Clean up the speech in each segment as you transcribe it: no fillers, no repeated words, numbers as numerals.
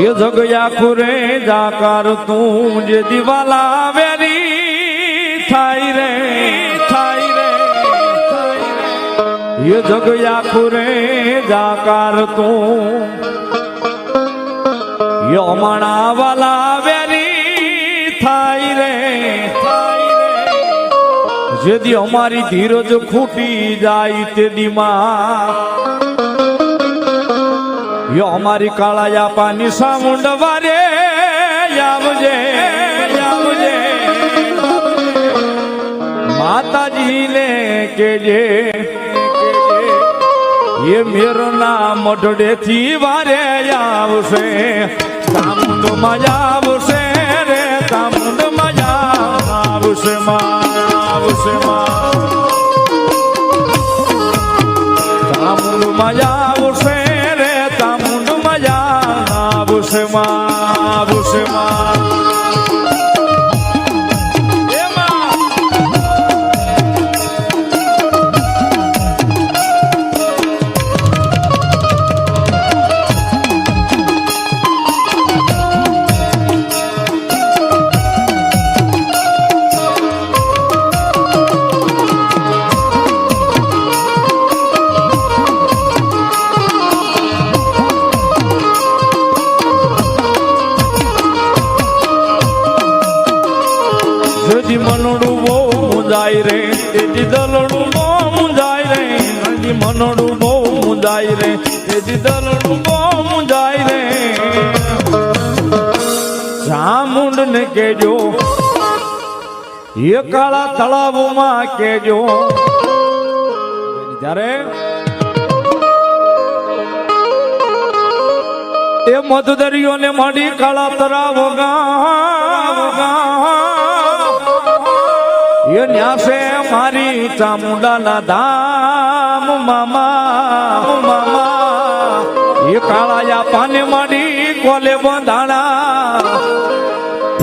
ये जगया खुरे जाकर तू जे दिवाला वेरी थाई रे ये जगया खुरे जाकर तू ये मणा वाला वेरी थाई रे यदि हमारी धीरज खूटी जाई ते दिमा यो हमारी काळाया पानी सामुंड वारे यावजे माता जी ने केजे ये मेरो नाम मठड़े थी वारे आवशे सामुंड मजा आवशे रे सामुंड मजा आवशे सामुंड मजा आवशे Busema मनोड़ू बो मुंजाई रे तेजी दलड़ू बो मुंजाई रे मनोड़ू बो मुंजाई रे तेजी दलड़ू बो मुंजाई रे चामुंड ने केजो ये काला तलाव मां केजो त्यारे ए मधुदरियो ने माड़ी काला तलाव गा ये न्यासे मारी चामुंडा ना धाम मामा ये काळाया पाने माडी कोले बंधाणा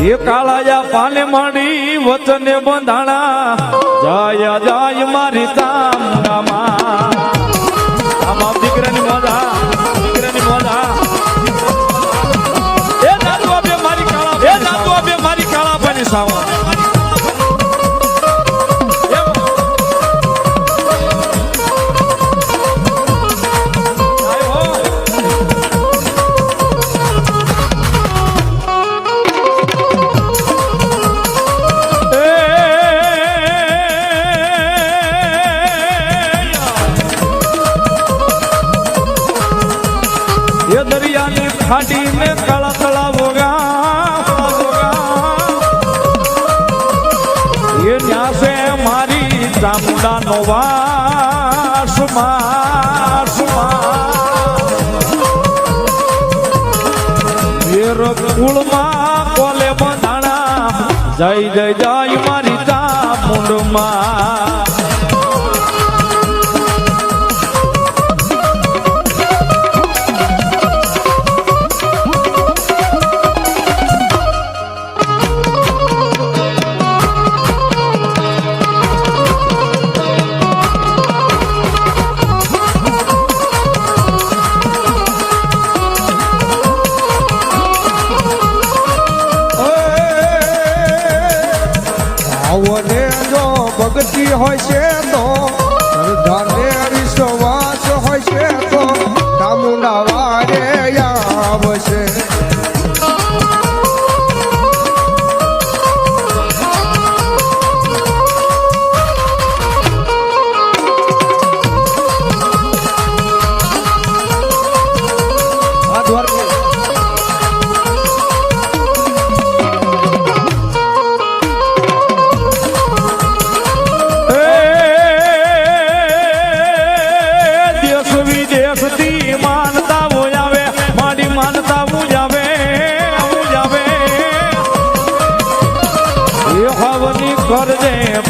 ये काळाया पाने माडी वचने बंधाणा जय जय मारी चामुंडा मा आमा दीकरानी मजा ए दादू अबे मारी काळा पानी सावा खाड़ी में काला तलाव होगा ये न्यासे मारी चामुंडा नोवा सुमा मेरो कुलमा कोले बंधाणा जय जय जय मारी चामुंडमा भक्ति होइसे तो श्रद्धाने विश्वास होइसे तो चामुंडा वारे आवशे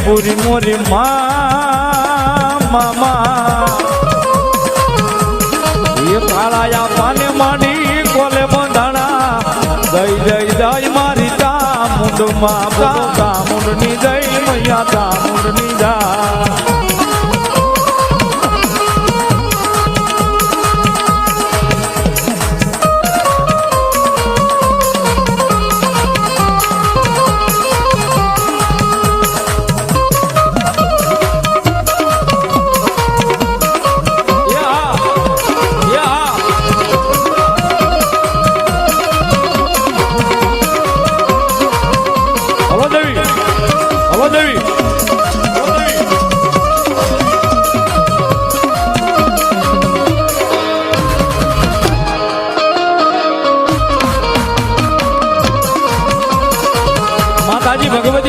पूरी मोरी मामा ये काळाया पाने माडी कोले बंधाणा जय जय जय मारी चामुंड मा चामुंडनी जय मैया चामुंडनी जा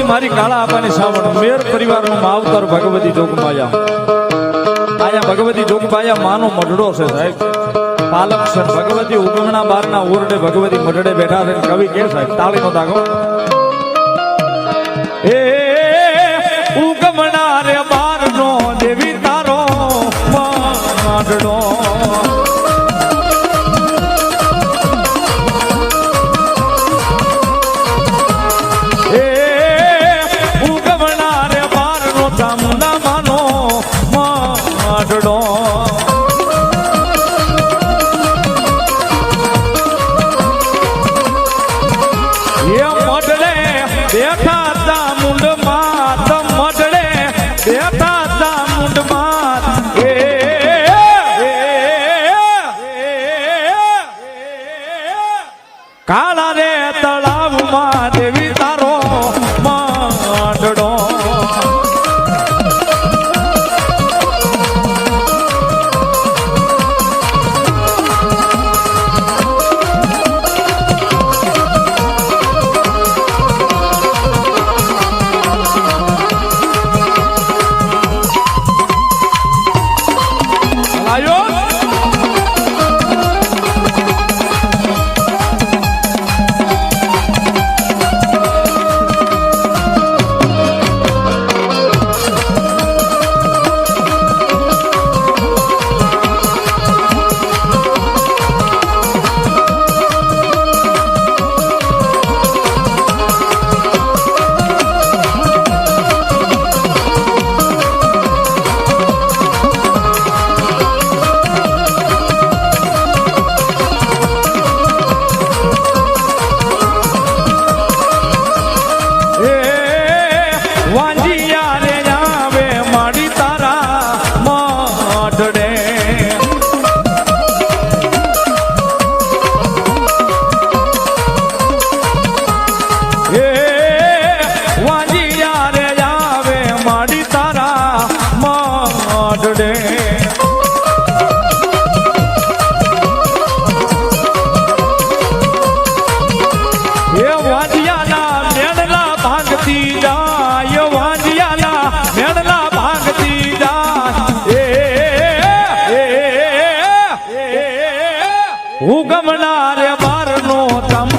મારી કાળા આપાની સાવણ મેર પરિવારનું માવતર ભગવતી જોગમાયા આયા ભગવતી જોગમાયા માનો મઢડો છે સાહેબ પાલક છે ભગવતી ઉગમણા બારના ઓરડે ભગવતી મઢડે બેઠા છે કવિ કે સાહેબ તાળીનો દાગો એ ઉગમણા રે બારનો દેવી તારો મઢડો કાળા રે તળાવમાં દેવી તારો માંડડો ઉગમના રે બારનો તમ